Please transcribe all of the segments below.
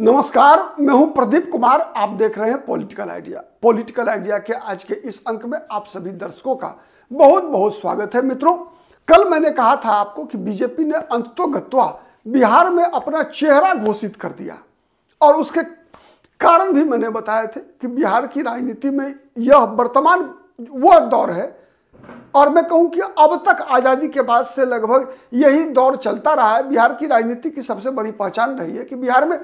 नमस्कार, मैं हूं प्रदीप कुमार। आप देख रहे हैं पॉलिटिकल आइडिया। पॉलिटिकल आइडिया के आज के इस अंक में आप सभी दर्शकों का बहुत बहुत स्वागत है। मित्रों, कल मैंने कहा था आपको कि बीजेपी ने अंततोगत्वा बिहार में अपना चेहरा घोषित कर दिया और उसके कारण भी मैंने बताए थे कि बिहार की राजनीति में यह वर्तमान वह दौर है और मैं कहूं कि अब तक आज़ादी के बाद से लगभग यही दौर चलता रहा है। बिहार की राजनीति की सबसे बड़ी पहचान रही है कि बिहार में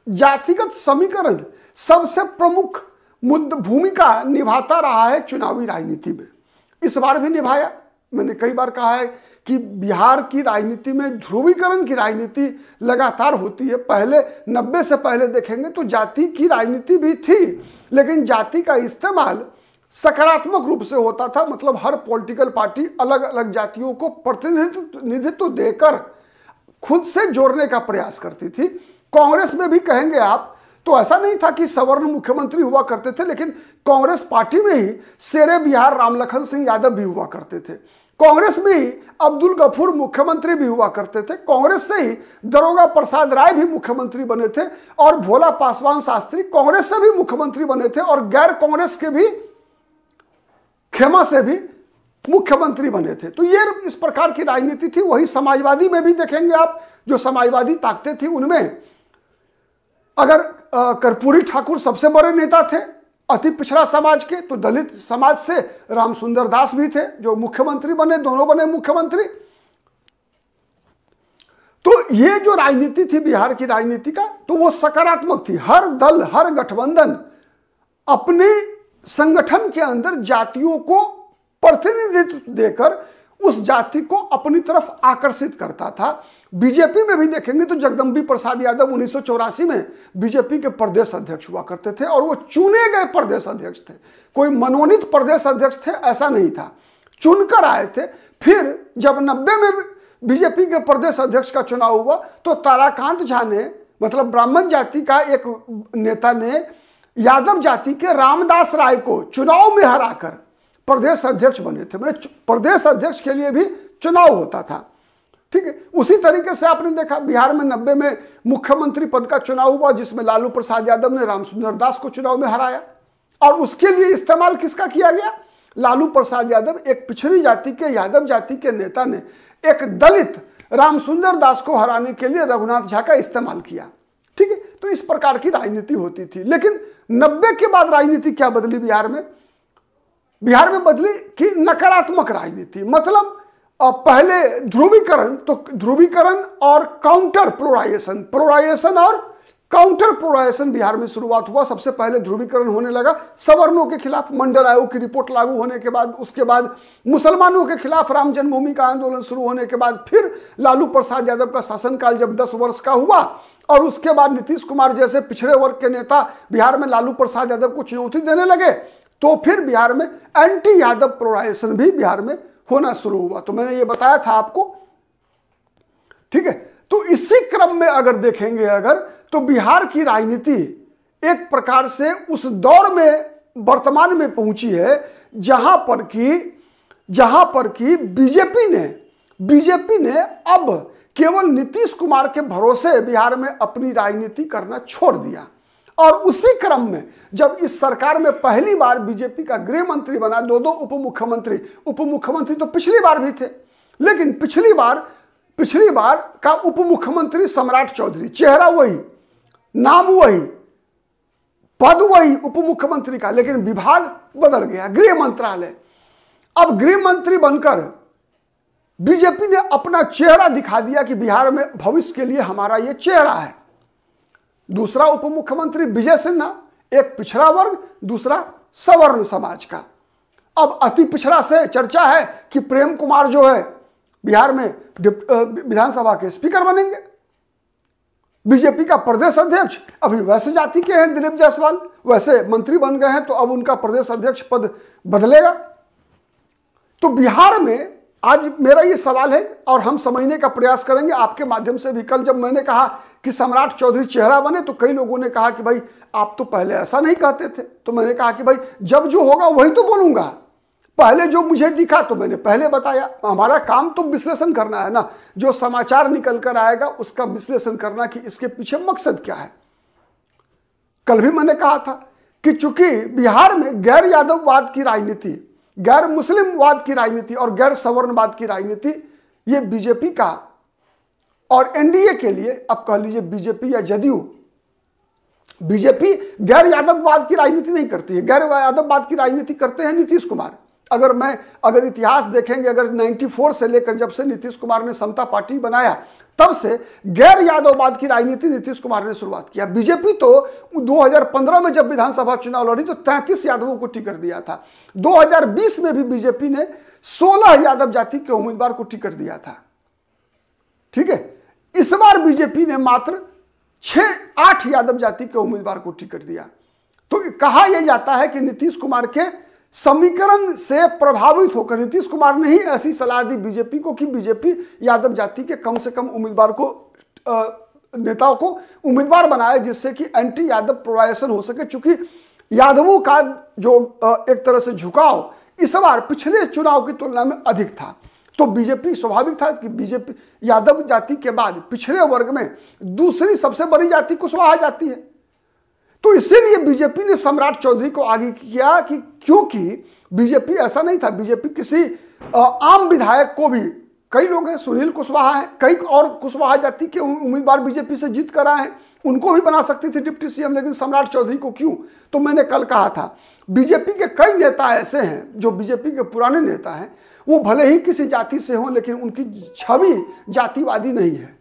जातिगत समीकरण सबसे प्रमुख भूमिका निभाता रहा है चुनावी राजनीति में। इस बार भी निभाया। मैंने कई बार कहा है कि बिहार की राजनीति में ध्रुवीकरण की राजनीति लगातार होती है। पहले 90 से पहले देखेंगे तो जाति की राजनीति भी थी, लेकिन जाति का इस्तेमाल सकारात्मक रूप से होता था। मतलब हर पॉलिटिकल पार्टी अलग अलग जातियों को प्रतिनिधित्व देकर खुद से जोड़ने का प्रयास करती थी। कांग्रेस में भी कहेंगे आप तो ऐसा नहीं था कि सवर्ण मुख्यमंत्री हुआ करते थे, लेकिन कांग्रेस पार्टी में ही शेरे बिहार रामलखन सिंह यादव भी हुआ करते थे। कांग्रेस में ही अब्दुल गफूर मुख्यमंत्री भी हुआ करते थे। कांग्रेस से ही दरोगा प्रसाद राय भी मुख्यमंत्री बने थे और भोला पासवान शास्त्री कांग्रेस से भी मुख्यमंत्री बने थे और गैर कांग्रेस के भी खेमा से भी मुख्यमंत्री बने थे। तो ये इस प्रकार की राजनीति थी। वही समाजवादी में भी देखेंगे आप, जो समाजवादी ताकतें थी उनमें अगर कर्पूरी ठाकुर सबसे बड़े नेता थे अति पिछड़ा समाज के, तो दलित समाज से रामसुंदर दास भी थे जो मुख्यमंत्री बने, दोनों बने मुख्यमंत्री। तो ये जो राजनीति थी बिहार की राजनीति का, तो वो सकारात्मक थी। हर दल, हर गठबंधन अपने संगठन के अंदर जातियों को प्रतिनिधित्व देकर उस जाति को अपनी तरफ आकर्षित करता था। बीजेपी में भी देखेंगे तो जगदम्बी प्रसाद यादव 1984 में बीजेपी के प्रदेश अध्यक्ष हुआ करते थे और वो चुने गए प्रदेश अध्यक्ष थे। कोई मनोनीत प्रदेश अध्यक्ष थे ऐसा नहीं था, चुनकर आए थे। फिर जब 90 में बीजेपी के प्रदेश अध्यक्ष का चुनाव हुआ तो ताराकांत झा ने, मतलब ब्राह्मण जाति का एक नेता ने यादव जाति के रामदास राय को चुनाव में हराकर प्रदेश अध्यक्ष बने थे। मैंने प्रदेश अध्यक्ष के लिए भी चुनाव होता था, ठीक है। उसी तरीके से आपने देखा बिहार में 90 में मुख्यमंत्री पद का चुनाव हुआ जिसमें लालू प्रसाद यादव ने रामसुंदर दास को चुनाव में हराया और उसके लिए इस्तेमाल किसका किया गया? लालू प्रसाद यादव, एक पिछड़ी जाति के यादव जाति के नेता ने एक दलित रामसुंदर दास को हराने के लिए रघुनाथ झा का इस्तेमाल किया, ठीक है। तो इस प्रकार की राजनीति होती थी। लेकिन 90 के बाद राजनीति क्या बदली बिहार में? बिहार में बदली कि नकारात्मक राजनीति। मतलब पहले ध्रुवीकरण, तो ध्रुवीकरण और काउंटर पोलराइजेशन, पोलराइजेशन और काउंटर पोलराइजेशन बिहार में शुरुआत हुआ। सबसे पहले ध्रुवीकरण होने लगा सवर्णों के खिलाफ, मंडल आयोग की रिपोर्ट लागू होने के बाद, उसके बाद मुसलमानों के खिलाफ राम जन्मभूमि का आंदोलन शुरू होने के बाद, फिर लालू प्रसाद यादव का शासनकाल जब 10 वर्ष का हुआ और उसके बाद नीतीश कुमार जैसे पिछड़े वर्ग के नेता बिहार में लालू प्रसाद यादव को चुनौती देने लगे, तो फिर बिहार में एंटी यादव पोलराइजेशन भी बिहार में होना शुरू हुआ। तो मैंने ये बताया था आपको, ठीक है। तो इसी क्रम में अगर देखेंगे तो बिहार की राजनीति एक प्रकार से उस दौर में वर्तमान में पहुंची है जहां पर कि बीजेपी ने अब केवल नीतीश कुमार के भरोसे बिहार में अपनी राजनीति करना छोड़ दिया। और उसी क्रम में जब इस सरकार में पहली बार बीजेपी का गृह मंत्री बना, दो उप मुख्यमंत्री तो पिछली बार भी थे, लेकिन पिछली बार का उप मुख्यमंत्री सम्राट चौधरी, चेहरा वही, नाम वही, पद वही उप मुख्यमंत्री का, लेकिन विभाग बदल गया, गृह मंत्रालय। अब गृह मंत्री बनकर बीजेपी ने अपना चेहरा दिखा दिया कि बिहार में भविष्य के लिए हमारा यह चेहरा है। दूसरा उप मुख्यमंत्री विजय सिन्हा, एक पिछड़ा वर्ग, दूसरा सवर्ण समाज का। अब अति पिछड़ा से चर्चा है कि प्रेम कुमार जो है बिहार में विधानसभा के स्पीकर बनेंगे। बीजेपी का प्रदेश अध्यक्ष अभी वैसे जाति के हैं दिलीप जायसवाल, वैसे मंत्री बन गए हैं, तो अब उनका प्रदेश अध्यक्ष पद बदलेगा। तो बिहार में आज मेरा ये सवाल है और हम समझने का प्रयास करेंगे आपके माध्यम से भी। कल जब मैंने कहा कि सम्राट चौधरी चेहरा बने तो कई लोगों ने कहा कि भाई आप तो पहले ऐसा नहीं कहते थे। तो मैंने कहा कि भाई जब जो होगा वही तो बोलूंगा, पहले जो मुझे दिखा तो मैंने पहले बताया। हमारा काम तो विश्लेषण करना है ना, जो समाचार निकल कर आएगा उसका विश्लेषण करना कि इसके पीछे मकसद क्या है। कल भी मैंने कहा था कि चूंकि बिहार में गैर यादववाद की राजनीति, गैर मुस्लिमवाद की राजनीति और गैर सवर्णवाद की राजनीति, ये बीजेपी का और एनडीए के लिए, अब कह लीजिए बीजेपी या जदयू, बीजेपी गैर यादववाद की राजनीति नहीं करती है, गैर यादववाद की राजनीति करते हैं नीतीश कुमार। अगर इतिहास देखेंगे, अगर 94 से लेकर जब से नीतीश कुमार ने समता पार्टी बनाया तब से गैर यादववाद की राजनीति नीतीश कुमार ने शुरुआत किया। बीजेपी तो 2015 में जब विधानसभा चुनाव लड़ी तो 33 यादवों को टिकट दिया था। 2020 में भी बीजेपी ने 16 यादव जाति के उम्मीदवार को टिकट दिया था। ठीक है, इस बार बीजेपी ने मात्र 6-8 यादव जाति के उम्मीदवार को टिकट दिया। तो कहा यह जाता है कि नीतीश कुमार के समीकरण से प्रभावित होकर नीतीश कुमार ने ही ऐसी सलाह दी बीजेपी को कि बीजेपी यादव जाति के कम से कम उम्मीदवार को, नेताओं को उम्मीदवार बनाए, जिससे कि एंटी यादव पोलराइजेशन हो सके। चूंकि यादवों का जो एक तरह से झुकाव इस बार पिछले चुनाव की तुलना में अधिक था, तो बीजेपी, स्वाभाविक था कि बीजेपी यादव जाति के बाद पिछड़े वर्ग में दूसरी सबसे बड़ी जाति कुशवाहा जाति है। तो इसीलिए बीजेपी ने सम्राट चौधरी को आगे किया कि क्योंकि बीजेपी ऐसा नहीं था, बीजेपी किसी आम विधायक को भी, कई लोग हैं, सुनील कुशवाहा हैं, कई और कुशवाहा जाति के उम्मीदवार बीजेपी से जीत कर आए हैं, उनको भी बना सकती थी डिप्टी सीएम, लेकिन सम्राट चौधरी को क्यों? तो मैंने कल कहा था बीजेपी के कई नेता ऐसे हैं जो बीजेपी के पुराने नेता हैं, वो भले ही किसी जाति से हों लेकिन उनकी छवि जातिवादी नहीं है।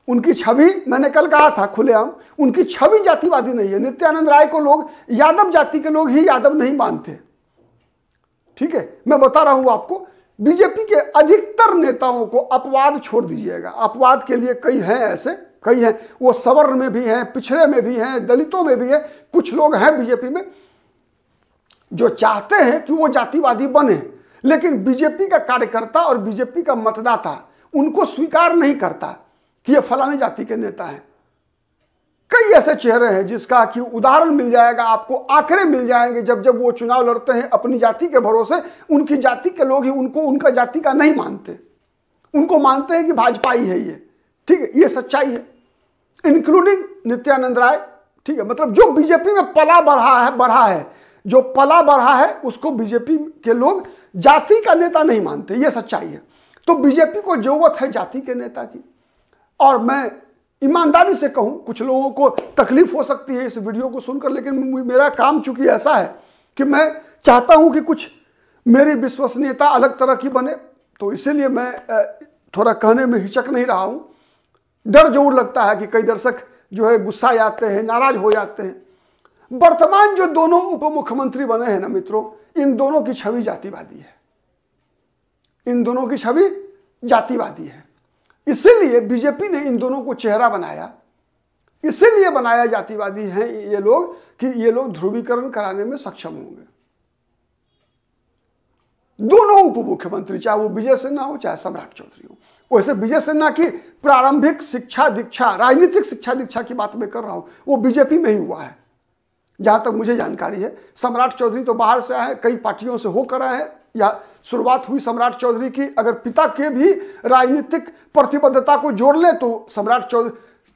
उनकी छवि, मैंने कल कहा था खुलेआम, उनकी छवि जातिवादी नहीं है। नित्यानंद राय को लोग, यादव जाति के लोग ही यादव नहीं मानते। ठीक है, मैं बता रहा हूं आपको, बीजेपी के अधिकतर नेताओं को, अपवाद छोड़ दीजिएगा, अपवाद के लिए कई हैं, ऐसे कई हैं, वो सवर्ण में भी हैं, पिछड़े में भी हैं, दलितों में भी है, कुछ लोग हैं बीजेपी में जो चाहते हैं कि वो जातिवादी बने, लेकिन बीजेपी का कार्यकर्ता और बीजेपी का मतदाता उनको स्वीकार नहीं करता कि ये फलाने जाति के नेता हैं। कई ऐसे चेहरे हैं जिसका कि उदाहरण मिल जाएगा आपको, आंकड़े मिल जाएंगे, जब जब वो चुनाव लड़ते हैं अपनी जाति के भरोसे, उनकी जाति के लोग ही उनको, उनका जाति का नहीं मानते, उनको मानते हैं कि भाजपाई है ये। ठीक है, ये सच्चाई है, इंक्लूडिंग नित्यानंद राय। ठीक है, मतलब जो बीजेपी में पला बढ़ा है, जो पला बढ़ा है उसको बीजेपी के लोग जाति का नेता नहीं मानते, ये सच्चाई है। तो बीजेपी को जरूरत है जाति के नेता की। और मैं ईमानदारी से कहूं, कुछ लोगों को तकलीफ हो सकती है इस वीडियो को सुनकर, लेकिन मेरा काम चूंकि ऐसा है कि मैं चाहता हूं कि कुछ मेरी विश्वसनीयता अलग तरह की बने, तो इसीलिए मैं थोड़ा कहने में हिचक नहीं रहा हूं। डर जरूर लगता है कि कई दर्शक जो है गुस्सा जाते हैं, नाराज हो जाते हैं। वर्तमान जो दोनों उप मुख्यमंत्री बने हैं ना मित्रों, इन दोनों की छवि जातिवादी है, इन दोनों की छवि जातिवादी है। इसीलिए बीजेपी ने इन दोनों को चेहरा बनाया, इसीलिए बनाया जातिवादी हैं ये लोग कि ये लोग ध्रुवीकरण कराने में सक्षम होंगे। दोनों उप मुख्यमंत्री, चाहे वो विजय सिन्हा हो चाहे सम्राट चौधरी हो। वैसे विजय सिन्हा की प्रारंभिक शिक्षा दीक्षा, राजनीतिक शिक्षा दीक्षा की बात मैं कर रहा हूं, वो बीजेपी में ही हुआ है जहां तक मुझे जानकारी है। सम्राट चौधरी तो बाहर से आए, कई पार्टियों से होकर आए, या शुरुआत हुई सम्राट चौधरी की। अगर पिता के भी राजनीतिक प्रतिबद्धता को जोड़ ले तो सम्राट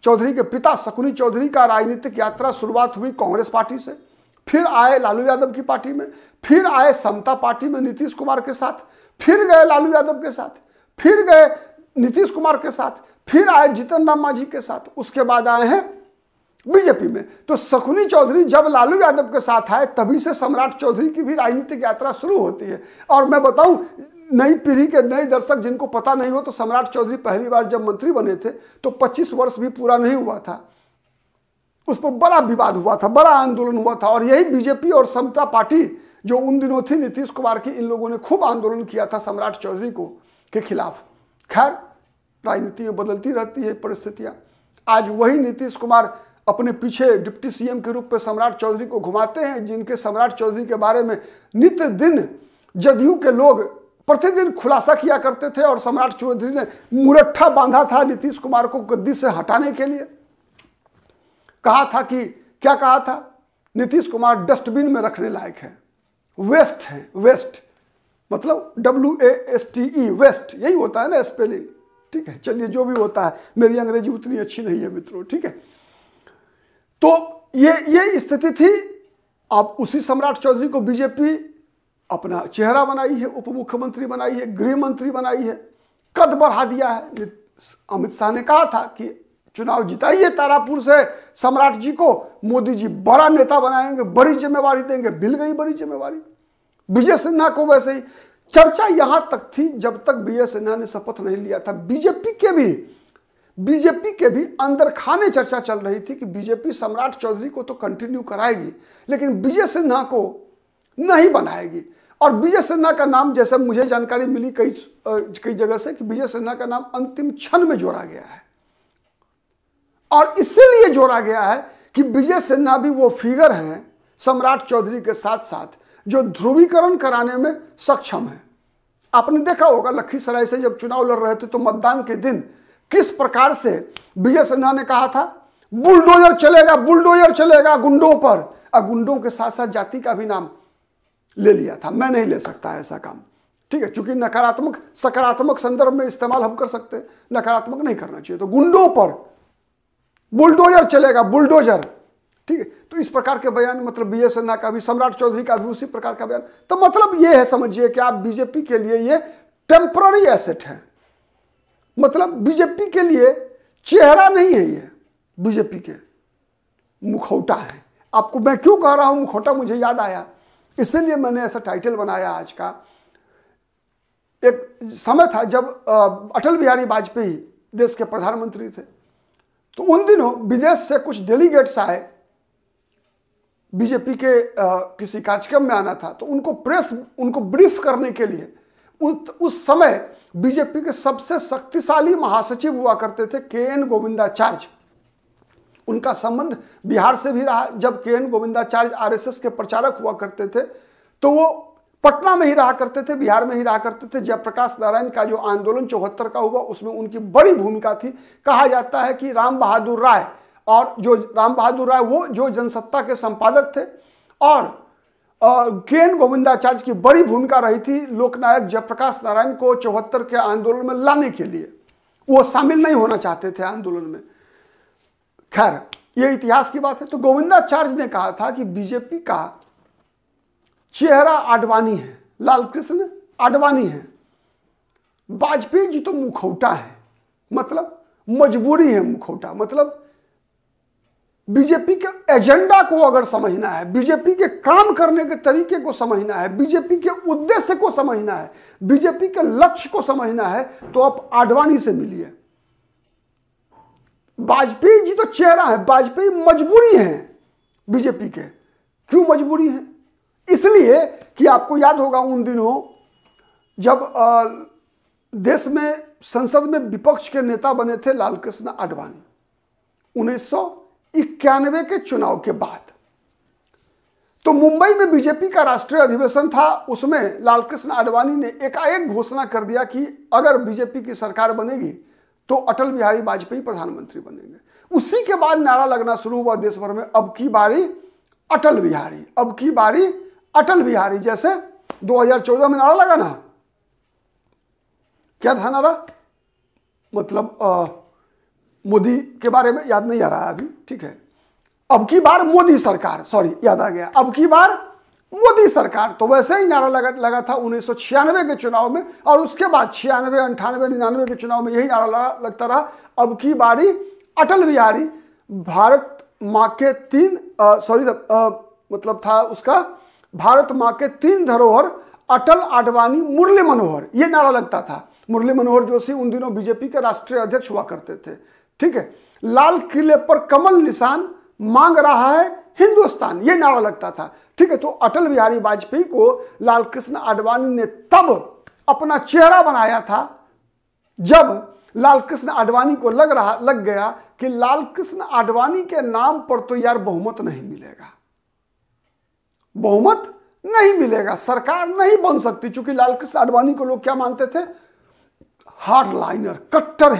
चौधरी के पिता शकुनी चौधरी का राजनीतिक यात्रा शुरुआत हुई कांग्रेस पार्टी से, फिर आए लालू यादव की पार्टी में, फिर आए समता पार्टी में नीतीश कुमार के साथ, फिर गए लालू यादव के साथ, फिर गए नीतीश कुमार के साथ, फिर आए जीतन राम मांझी के साथ, उसके बाद आए हैं बीजेपी में। तो शकुनी चौधरी जब लालू यादव के साथ आए तभी से सम्राट चौधरी की भी राजनीतिक यात्रा शुरू होती है। और मैं बताऊं, नई पीढ़ी के नए दर्शक जिनको पता नहीं हो, तो सम्राट चौधरी पहली बार जब मंत्री बने थे तो 25 वर्ष भी पूरा नहीं हुआ था, उस पर बड़ा विवाद हुआ था, बड़ा आंदोलन हुआ था। और यही बीजेपी और समता पार्टी जो उन दिनों थी नीतीश कुमार की, इन लोगों ने खूब आंदोलन किया था सम्राट चौधरी को के खिलाफ। खैर, राजनीति में बदलती रहती है परिस्थितियां। आज वही नीतीश कुमार अपने पीछे डिप्टी सीएम के रूप में सम्राट चौधरी को घुमाते हैं, जिनके सम्राट चौधरी के बारे में नित्य दिन जदयू के लोग प्रतिदिन खुलासा किया करते थे। और सम्राट चौधरी ने मुरट्ठा बांधा था नीतीश कुमार को गद्दी से हटाने के लिए। कहा था कि, क्या कहा था, नीतीश कुमार डस्टबिन में रखने लायक है, वेस्ट है, वेस्ट मतलब WASTE, वेस्ट, यही होता है ना स्पेलिंग। ठीक है, चलिए जो भी होता है, मेरी अंग्रेजी उतनी अच्छी नहीं है मित्रों। ठीक है, तो ये स्थिति थी। अब उसी सम्राट चौधरी को बीजेपी अपना चेहरा बनाई है, उप मुख्यमंत्री बनाई है, गृह मंत्री बनाई है, कद बढ़ा दिया है। अमित शाह ने कहा था कि चुनाव जिताइए तारापुर से सम्राट जी को, मोदी जी बड़ा नेता बनाएंगे, बड़ी जिम्मेवारी देंगे। मिल गई बड़ी जिम्मेवारी विजय सिन्हा को। वैसे ही चर्चा यहां तक थी जब तक विजय सिन्हा ने शपथ नहीं लिया था। बीजेपी के भी अंदर खाने चर्चा चल रही थी कि बीजेपी सम्राट चौधरी को तो कंटिन्यू कराएगी, लेकिन विजय सिन्हा को नहीं बनाएगी। और विजय सिन्हा का नाम, जैसे मुझे जानकारी मिली कई जगह से, कि विजय सिन्हा का नाम अंतिम क्षण में जोड़ा गया है। और इसीलिए जोड़ा गया है कि विजय सिन्हा भी वो फिगर हैं सम्राट चौधरी के साथ साथ जो ध्रुवीकरण कराने में सक्षम है। आपने देखा होगा लखीसराय से जब चुनाव लड़ रहे थे तो मतदान के दिन किस प्रकार से विजय सिन्हा ने कहा था बुलडोजर चलेगा गुंडों पर, और गुंडों के साथ साथ जाति का भी नाम ले लिया था। मैं नहीं ले सकता ऐसा काम, ठीक है, क्योंकि नकारात्मक सकारात्मक संदर्भ में इस्तेमाल हम कर सकते हैं, नकारात्मक नहीं करना चाहिए। तो गुंडों पर बुलडोजर चलेगा, बुलडोजर, ठीक है। तो इस प्रकार के बयान, मतलब विजय सिन्हा का भी, सम्राट चौधरी का भी उसी प्रकार का बयान। तो मतलब ये है, समझिए कि आप बीजेपी के लिए ये टेम्पररी एसेट है, मतलब बीजेपी के लिए चेहरा नहीं है, ये बीजेपी के मुखौटा है। आपको मैं क्यों कह रहा हूं मुखौटा, मुझे याद आया, इसलिए मैंने ऐसा टाइटल बनाया आज का। एक समय था जब अटल बिहारी वाजपेयी देश के प्रधानमंत्री थे, तो उन दिनों विदेश से कुछ डेलीगेट्स आए, बीजेपी के किसी कार्यक्रम में आना था, तो उनको ब्रीफ करने के लिए उस समय बीजेपी के सबसे शक्तिशाली महासचिव हुआ करते थे के.एन. गोविंदाचार्य। उनका संबंध बिहार से भी रहा। जब के.एन. गोविंदाचार्य आरएसएस के प्रचारक हुआ करते थे तो वो पटना में ही रहा करते थे, बिहार में ही रहा करते थे। जयप्रकाश नारायण का जो आंदोलन 74 का हुआ उसमें उनकी बड़ी भूमिका थी। कहा जाता है कि राम बहादुर राय वो जो जनसत्ता के संपादक थे, और के.एन. गोविंदाचार्य की बड़ी भूमिका रही थी लोकनायक जयप्रकाश नारायण को 74 के आंदोलन में लाने के लिए। वो शामिल नहीं होना चाहते थे आंदोलन में। खैर, ये इतिहास की बात है। तो गोविंदाचार्य ने कहा था कि बीजेपी का चेहरा आडवाणी है, लाल कृष्ण आडवाणी है, वाजपेयी जी तो मुखौटा है, मतलब मजबूरी है मुखौटा। मतलब बीजेपी के एजेंडा को अगर समझना है, बीजेपी के काम करने के तरीके को समझना है, बीजेपी के उद्देश्य को समझना है, बीजेपी के लक्ष्य को समझना है, तो आप आडवाणी से मिलिए। वाजपेयी जी तो चेहरा है, वाजपेयी मजबूरी है बीजेपी के। क्यों मजबूरी है? इसलिए कि आपको याद होगा उन दिनों जब देश में संसद में विपक्ष के नेता बने थे लाल कृष्ण आडवाणी 1991 के चुनाव के बाद। तो मुंबई में बीजेपी का राष्ट्रीय अधिवेशन था, उसमें लाल कृष्ण आडवाणी ने एकाएक घोषणा कर दिया कि अगर बीजेपी की सरकार बनेगी तो अटल बिहारी वाजपेयी प्रधानमंत्री बनेंगे। उसी के बाद नारा लगना शुरू हुआ देश भर में, अब की बारी अटल बिहारी, अब की बारी अटल बिहारी। जैसे 2014 में नारा लगा ना, क्या था नारा, मतलब मोदी के बारे में याद नहीं आ रहा अभी, ठीक है, अब की बार मोदी सरकार, सॉरी याद आ गया, अब की बार मोदी सरकार। तो वैसे ही नारा लगा था 1996 के चुनाव में, और उसके बाद 96, 98, 99 के चुनाव में यही नारा लगता रहा, अब की बारी अटल बिहारी। भारत माँ के मतलब था उसका, भारत माँ के 3 धरोहर अटल आडवाणी मुरली मनोहर, ये नारा लगता था। मुरली मनोहर जोशी उन दिनों बीजेपी के राष्ट्रीय अध्यक्ष हुआ करते थे, ठीक है। लाल किले पर कमल निशान, मांग रहा है हिंदुस्तान, ये नारा लगता था, ठीक है। तो अटल बिहारी वाजपेयी को लाल कृष्ण आडवाणी ने तब अपना चेहरा बनाया था जब लाल कृष्ण आडवाणी को लग गया कि लाल कृष्ण आडवाणी के नाम पर तो यार बहुमत नहीं मिलेगा, बहुमत नहीं मिलेगा, सरकार नहीं बन सकती। क्योंकि लाल कृष्ण आडवाणी को लोग क्या मानते थे, हार्ड लाइनर, कट्टर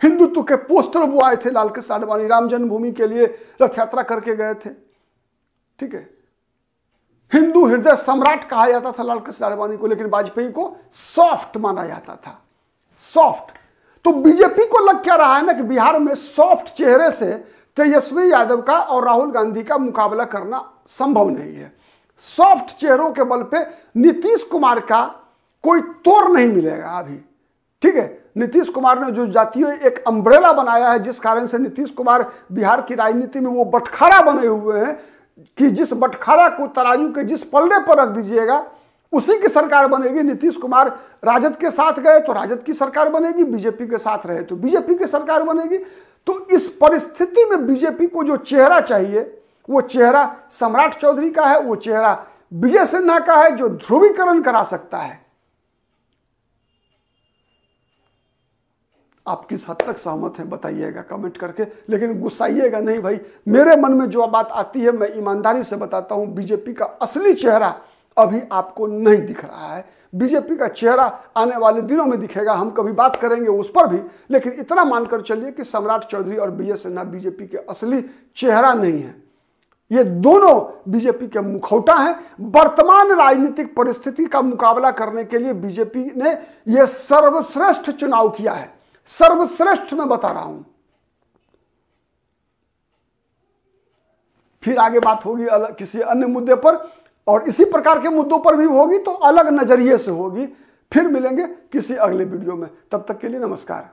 हिंदुत्व के पोस्टर वो आए थे लाल कृष्ण आडवाणी, राम जन्मभूमि के लिए रथ यात्रा करके गए थे, ठीक है। हिंदू हृदय सम्राट कहा जाता था लाल कृष्ण आडवाणी को, लेकिन वाजपेयी को सॉफ्ट माना जाता था, सॉफ्ट। तो बीजेपी को लग क्या रहा है ना कि बिहार में सॉफ्ट चेहरे से तेजस्वी यादव का और राहुल गांधी का मुकाबला करना संभव नहीं है। सॉफ्ट चेहरों के बल पे नीतीश कुमार का कोई तोड़ नहीं मिलेगा अभी, ठीक है। नीतीश कुमार ने जो जातीय एक अम्ब्रेला बनाया है, जिस कारण से नीतीश कुमार बिहार की राजनीति में वो बटखारा बने हुए हैं कि जिस बटखारा को तराजू के जिस पल्ले पर रख दीजिएगा उसी की सरकार बनेगी। नीतीश कुमार राजद के साथ गए तो राजद की सरकार बनेगी, बीजेपी के साथ रहे तो बीजेपी की सरकार बनेगी। तो इस परिस्थिति में बीजेपी को जो चेहरा चाहिए वो चेहरा सम्राट चौधरी का है, वो चेहरा विजय सिन्हा का है, जो ध्रुवीकरण करा सकता है। आप किस हद तक सहमत हैं बताइएगा कमेंट करके, लेकिन गुस्साइएगा नहीं भाई। मेरे मन में जो बात आती है मैं ईमानदारी से बताता हूं, बीजेपी का असली चेहरा अभी आपको नहीं दिख रहा है। बीजेपी का चेहरा आने वाले दिनों में दिखेगा, हम कभी बात करेंगे उस पर भी, लेकिन इतना मानकर चलिए कि सम्राट चौधरी और विजय सिन्हा बीजेपी के असली चेहरा नहीं है। ये दोनों बीजेपी के मुखौटा हैं। वर्तमान राजनीतिक परिस्थिति का मुकाबला करने के लिए बीजेपी ने यह सर्वश्रेष्ठ चुनाव किया है। सर्वश्रेष्ठ मैं बता रहा हूं। फिर आगे बात होगी अलग किसी अन्य मुद्दे पर, और इसी प्रकार के मुद्दों पर भी होगी तो अलग नजरिए से होगी। फिर मिलेंगे किसी अगले वीडियो में, तब तक के लिए नमस्कार।